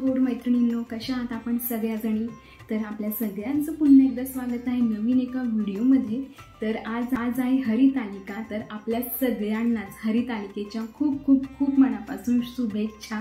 गोड मैत्रिणींनो, कशा आहात आपण सगळ्याजणी? तर आपल्या सगळ्यांचं पुन्हा एकदा स्वागत आहे नवीन एका व्हिडिओमध्ये। तर आज आहे हरितालिका। तर आपल्या सगळ्यांनाच हरितालिकेच्या खूप खूप खूप मनापासून शुभेच्छा।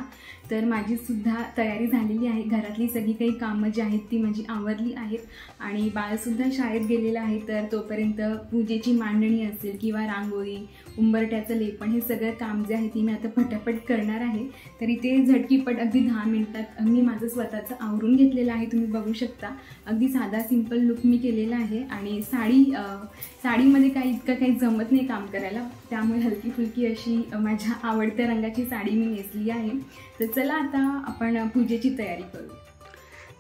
तर माझी सुद्धा तयारी झालेली आहे, घरातली सगळी काही कामं जी आहेत ती माझी आवरली आहेत आणि बाळ सुद्धा शाळेत गेलेलं आहे। तर तोपर्यंत पूजेची मांडणी असेल किंवा रांगोळी, उंबरठ्याचं लेपण, हे सगळं काम जे आहे ती मी आता पटापट करणार आहे। तर इथे झटकीपट अगदी 10 मिनिटात मी माझं स्वतःचं आवरून घेतलेलं आहे। तुम्ही बघू शकता, अगदी साधा सिंपल लुक मी केलेला आहे आणि साडीमध्ये काही इतकं काही जमत नाही काम करायला, त्यामुळे हलकी फुलकी अशी माझ्या आवडत्या रंगाची साडी मी नेसली आहे। तर चला आता आपण पूजेची तयारी करू।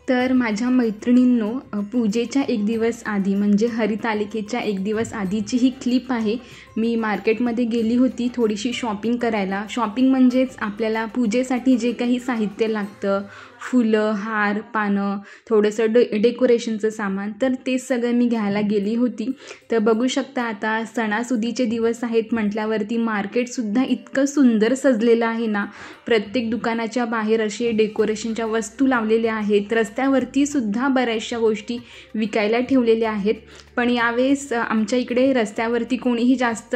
तर माझ्या मैत्रिणींनो, पूजेच्या एक दिवस आधी म्हणजे हरितालिकेच्या एक दिवस आधीची ही क्लिप आहे। मी मार्केटमध्ये गेली होती थोडीशी शॉपिंग करायला। शॉपिंग म्हणजेच आपल्याला पूजेसाठी जे काही साहित्य लागतं, फुलं, हार, पानं, थोडंसं डेकोरेशनचं सामान, तर ते सगळं मी घ्यायला गेली होती। तर बघू शकता, आता सणासुदीचे दिवस आहेत म्हटल्यावरती मार्केटसुद्धा इतकं सुंदर सजलेलं आहे ना। प्रत्येक दुकानाच्या बाहेर असे डेकोरेशनच्या वस्तू लावलेल्या आहेत, रस्त्यावरती सुद्धा बऱ्याचशा गोष्टी विकायला ठेवलेल्या आहेत। पण यावेळेस आमच्या इकडे रस्त्यावरती कोणीही जास्त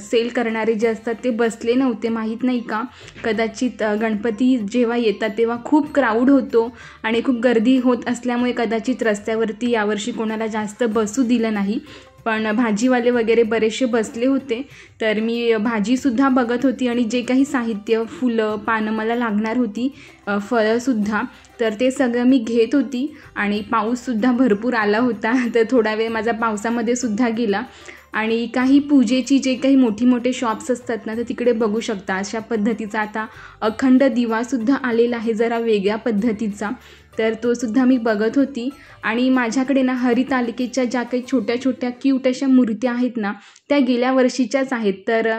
सेल करणारे जे असतात ते बसले नव्हते। माहीत नाही का, कदाचित गणपती जेव्हा येतात तेव्हा खूप क्राऊड होतो आणि खूप गर्दी होत असल्यामुळे कदाचित रस्त्यावरती यावर्षी कोणाला जास्त बसू दिलं नाही। पण भाजीवाले वगैरे बरेचसे बसले होते। तर मी भाजीसुद्धा बघत होती आणि जे काही साहित्य, फुलं, पानं मला लागणार होती, फळंसुद्धा, तर ते सगळं मी घेत होती। आणि पाऊससुद्धा भरपूर आला होता, तर थोडा वेळ माझा पावसामध्ये सुद्धा गेला। आणि काही पूजेची जे काही मोठे शॉप्स असतात ना, तर तिकडे बघू शकता अशा पद्धतीचा आता अखंड दिवासुद्धा आलेला आहे, जरा वेगळ्या पद्धतीचा। तर तो सुद्धा मी बघत होती। आणि माझ्याकडे ना हरितालिकेच्या ज्या काही छोट्या छोट्या क्यूट अशा मूर्त्या आहेत ना, त्या गेल्या वर्षीच्याच आहेत। तर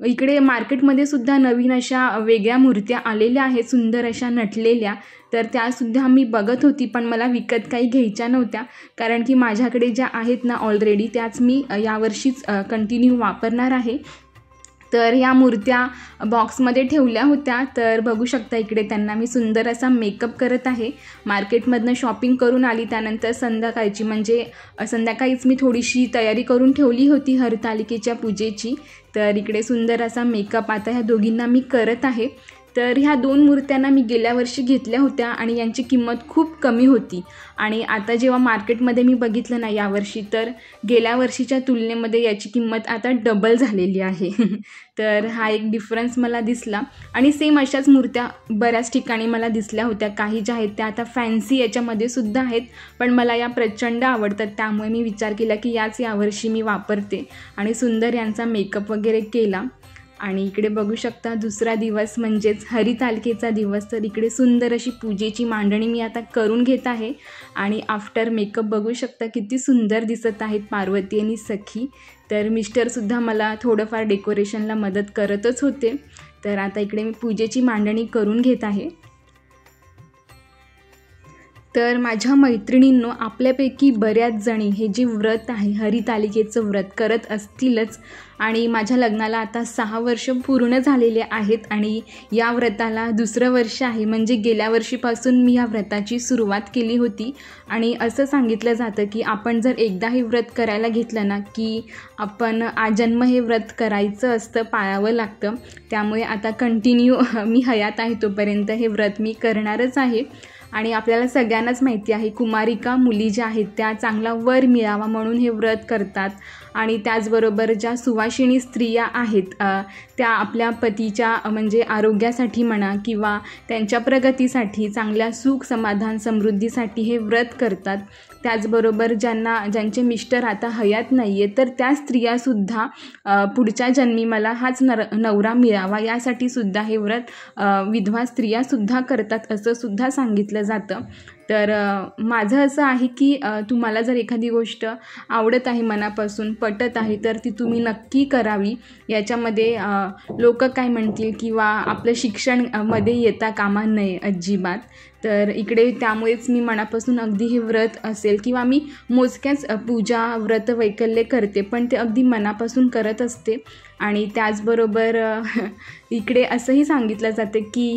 इकडे मार्केटमध्ये सुद्धा नवीन अशा वेगळ्या मूर्त्या आलेल्या आहेत, सुंदर अशा नटलेल्या। तर त्यासुद्धा मी बघत होती, पण मला विकत काही घ्यायच्या नव्हत्या, कारण की माझ्याकडे ज्या आहेत ना ऑलरेडी त्याच मी यावर्षीच कंटिन्यू वापरणार आहे। तर ह्या मूर्त्या बॉक्समध्ये ठेवल्या होत्या। तर बघू शकता, इकडे त्यांना मी सुंदर असा मेकअप करत आहे। मार्केटमधनं शॉपिंग करून आली, त्यानंतर संध्याकाळची म्हणजे संध्याकाळीच मी थोडीशी तयारी करून ठेवली होती हरितालिकेच्या पूजेची। तर इकडे सुंदर असा मेकअप आता ह्या दोघींना मी करत आहे। तर ह्या 2 मूर्त्यांना मी गेल्या वर्षी घेतल्या होत्या आणि यांची किंमत खूप कमी होती। आणि आता जेव्हा मार्केटमध्ये मी बघितलं ना यावर्षी, तर गेल्या वर्षीच्या तुलनेमध्ये याची किंमत आता डबल झालेली आहे। तर हा एक डिफरन्स मला दिसला। आणि सेम अशाच मूर्त्या बऱ्याच ठिकाणी मला दिसल्या होत्या। काही ज्या आहेत त्या आता फॅन्सी याच्यामध्ये सुद्धा आहेत, पण मला या प्रचंड आवडतात, त्यामुळे मी विचार केला की यावर्षी मी वापरते आणि सुंदर यांचा मेकअप वगैरे केला। आणि इकडे बघू शकता, दुसरा दिवस म्हणजेच हरितालिकेचा दिवस। तर इकडे सुंदर अशी पूजेची मांडणी मी आता करून घेत आहे। आणि आफ्टर मेकअप बघू शकता किती सुंदर दिसत आहेत पार्वती आणि सखी। तर मिस्टरसुद्धा मला थोडंफार डेकोरेशनला मदत करतच होते। तर आता इकडे मी पूजेची मांडणी करून घेत आहे। तर माझ्या मैत्रिणींनो, आपल्यापैकी बऱ्याच जणी हे जे व्रत आहे हरितालिकेचं व्रत करत असतीलच। आणि माझ्या लग्नाला आता 6 वर्ष पूर्ण झालेले आहेत आणि या व्रताला दुसरं वर्ष आहे। म्हणजे गेल्या वर्षीपासून मी या व्रताची सुरुवात केली होती। आणि असं सांगितलं जातं की आपण जर एकदा हे व्रत करायला घेतलं ना, की आपण आजन्म हे व्रत करायचं असतं, पाळावं लागतं। त्यामुळे आता कंटिन्यू मी हयात आहे तोपर्यंत हे व्रत मी करणारच आहे। आणि आपल्याला सगळ्यांनाच माहिती आहे, कुमारिका मुली ज्या आहेत त्या चांगला वर मिळावा म्हणून हे व्रत करतात। आणि त्याचबरोबर ज्या सुवासिनी स्त्रिया आहेत त्या आपल्या पतीच्या म्हणजे आरोग्यासाठी म्हणा किंवा त्यांच्या प्रगतीसाठी, चांगल्या सुख समाधान समृद्धीसाठी हे व्रत करतात। त्याचबरोबर ज्यांचे मिस्टर आता हयात नाही आहे, तर त्या स्त्रियासुद्धा पुढच्या जन्मी मला हाच नवरा मिळावा यासाठी सुद्धा हे व्रत विधवा स्त्रियासुद्धा करतात, असं सुद्धा सांगितलं जातं। तर माझं असं आहे की तुम्हाला जर एखादी गोष्ट आवडत आहे, मनापासून पटत आहे, तर ती तुम्ही नक्की करावी। याच्यामध्ये लोक काय म्हणतील किंवा आपलं शिक्षण मध्ये येता कामा नये अजिबात। तर इकडे त्यामुळेच मी मनापासून अगदी हे व्रत असेल किंवा मी मोजक्याच पूजा व्रत वैकल्य करते, पण ते अगदी मनापासून करत असते। आणि त्याचबरोबर इकडे असंही सांगितलं जातं की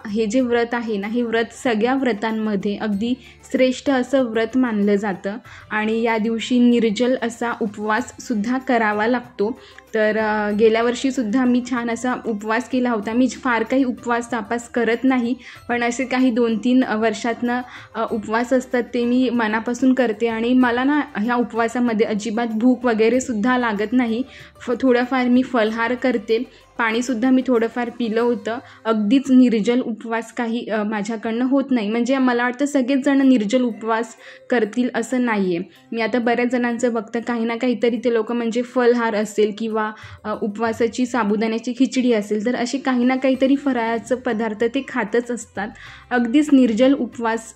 हे जे व्रत आहे ना, हे व्रत सगळ्या व्रतांमध्ये अगदी श्रेष्ठ असं व्रत मानलं जातं आणि या दिवशी निर्जल असा उपवाससुद्धा करावा लागतो। तर गेल्या वर्षीसुद्धा मी छान असा उपवास केला होता। मी फार काही उपवास तापास करत नाही, पण असे काही 2-3 वर्षातनं उपवास असतात ते मी मनापासून करते आणि मला ना ह्या उपवासामध्ये अजिबात भूक वगैरेसुद्धा लागत नाही। थोडंफार मी फलाहार करते, पाणीसुद्धा मी थोडंफार पिलं होतं। अगदीच निर्जल उपवास काही माझ्याकडनं होत नाही, म्हणजे मला वाटतं सगळेच जण निर्जल उपवास करतील असं नाही आहे। मी आता बऱ्याच जणांचं बघतं काही ना काहीतरी ते लोक म्हणजे फलाहार असेल किंवा उपवासाची साबुदाण्याची खिचडी असेल तर असे काही ना काहीतरी फराळाचं पदार्थ ते खातच असतात। अगदीच निर्जल उपवास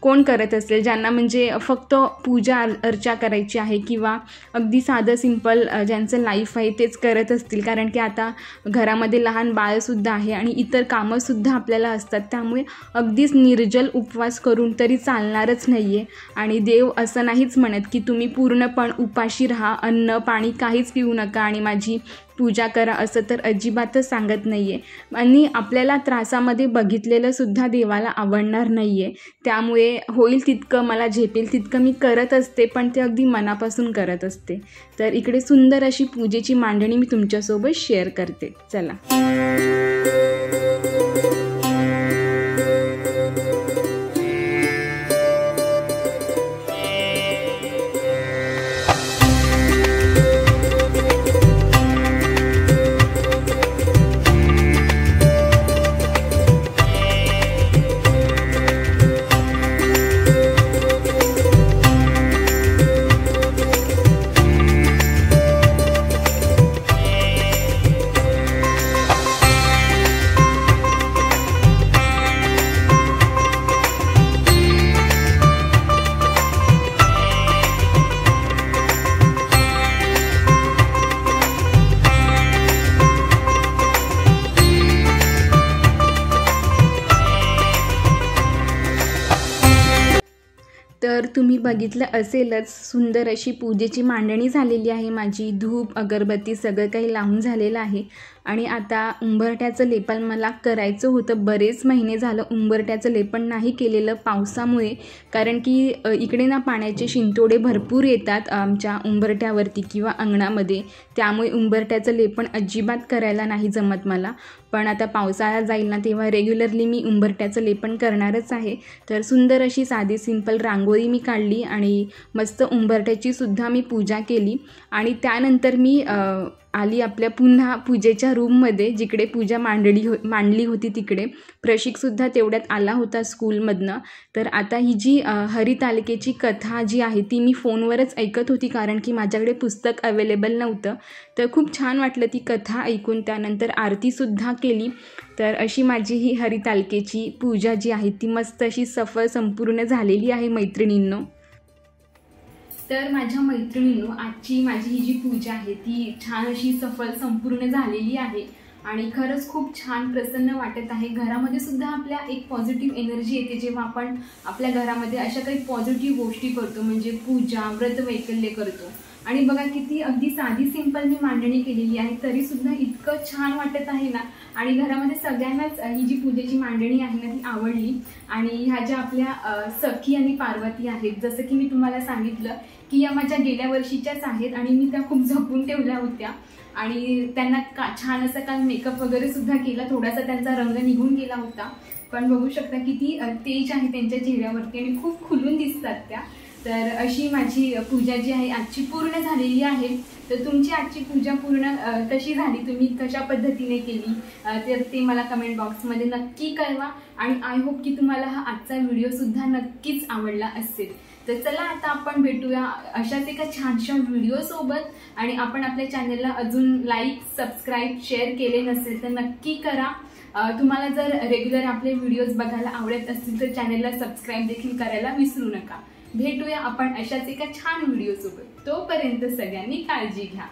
कोण करत असेल, ज्यांना म्हणजे फक्त पूजा अर्चा करायची आहे किंवा अगदी साधं सिंपल ज्यांचं लाईफ आहे तेच करत असतील, कारण की आता घरामध्ये लहान बाळसुद्धा आहे आणि इतर कामंसुद्धा आपल्याला असतात, त्यामुळे अगदीच निर्जल उपवास करून तरी चालणारच नाही आहे। आणि देव असं नाहीच म्हणत की तुम्ही पूर्णपण उपाशी राहा, अन्न पाणी काहीच पिऊ नका आणि माझी पूजा करा, असं तर अजिबातच सांगत नाही आहे। आणि आपल्याला त्रासामध्ये बघितलेलंसुद्धा देवाला आवडणार नाही आहे, त्यामुळे होईल तितकं मला झेपेल तितकं मी करत असते, पण ते अगदी मनापासून करत असते। तर इकडे सुंदर अशी पूजेची मांडणी मी तुमच्यासोबत शेअर करते, चला। तर तुम्ही बघितलं असेलच, सुंदर अशी पूजेची मांडणी झालेली आहे माझी। धूप अगरबत्ती सगळं काही लावून झालेलं आहे आणि आता उंबरठ्याचं लेपन मला करायचं होतं। बरेच महिने झालं उंबरठ्याचं लेपन नाही केलेलं पावसामुळे, कारण की इकडे ना पाण्याचे शिंतोडे भरपूर येतात आमच्या उंबरठ्यावरती किंवा अंगणामध्ये, त्यामुळे उंबरठ्याचं लेपन अजिबात करायला नाही जमत मला। पण आता पावसाळा जाईल ना तेव्हा रेग्युलरली मी उंबरठ्याचं लेपन करणारच आहे। तर सुंदर अशी साधी सिंपल रांगोळी मी काढली आणि मस्त उंबरठ्याची सुद्धा मी पूजा केली आणि त्यानंतर मी आली आपल्या पुन्हा पूजेच्या रूममध्ये, जिकडे पूजा मांडली होती तिकडे। प्रशिकसुद्धा तेवढ्यात आला होता स्कूलमधनं। तर आता ही जी हरितालिकेची कथा जी आहे ती मी फोनवरच ऐकत होती, कारण की माझ्याकडे पुस्तक अवेलेबल नव्हतं। तर खूप छान वाटलं ती कथा ऐकून, त्यानंतर आरतीसुद्धा केली। तर अशी माझी ही हरितालिकेची पूजा जी आहे ती मस्त अशी सफल संपूर्ण झालेली आहे मैत्रिणींनो। तर माझ्या मैत्रिणींनो, आजची माझी ही जी पूजा आहे ती छान अशी सफल संपूर्ण झालेली आहे आणि खरंच खूप छान प्रसन्न वाटत आहे। घरामध्ये सुद्धा आपल्या एक पॉझिटिव्ह एनर्जी येते जेव्हा आपण आपल्या घरामध्ये अशा काही पॉझिटिव्ह गोष्टी करतो, म्हणजे पूजा व्रत वैकल्य करतो। आणि बघा किती अगदी साधी सिंपल मी मांडणी केलेली आहे, तरी सुद्धा इतकं छान वाटत आहे ना। आणि घरामध्ये सगळ्यांनाच ही जी पूजेची मांडणी आहे ना ती आवडली। आणि ह्या ज्या आपल्या सखी आणि पार्वती आहेत, जसं की मी तुम्हाला सांगितलं की या माझ्या गेल्या वर्षीच्याच आहेत आणि मी त्या खूप जपून ठेवल्या होत्या आणि त्यांना छान असं काल मेकअप वगैरे सुद्धा केला, थोडासा त्यांचा रंग निघून गेला होता, पण बघू शकता किती तेज आहे त्यांच्या चेहऱ्यावरती आणि खूप खुलून दिसतात त्या। तर अशी माझी पूजा जी आहे आजची पूर्ण झालेली आहे। तर तुमची आजची पूजा पूर्ण कशी झाली, तुम्ही कशा पद्धतीने केली तर ते मला कमेंट बॉक्समध्ये नक्की कळवा आणि आय होप की तुम्हाला हा आजचा व्हिडिओ सुद्धा नक्कीच आवडला असेल। तर चला आता आपण भेटूया अशाच एका छानशा व्हिडिओ सोबत। आणि आपण आपल्या चॅनलला अजून लाईक सबस्क्राईब शेअर केले नसेल तर नक्की करा। तुम्हाला जर रेग्युलर आपले व्हिडिओज बघायला आवडत असतील तर चॅनलला सबस्क्राईब देखील करायला विसरू नका। भेटूया आपण अशाच एका छान व्हिडिओ सोबत, तोपर्यंत सगळ्यांनी काळजी घ्या।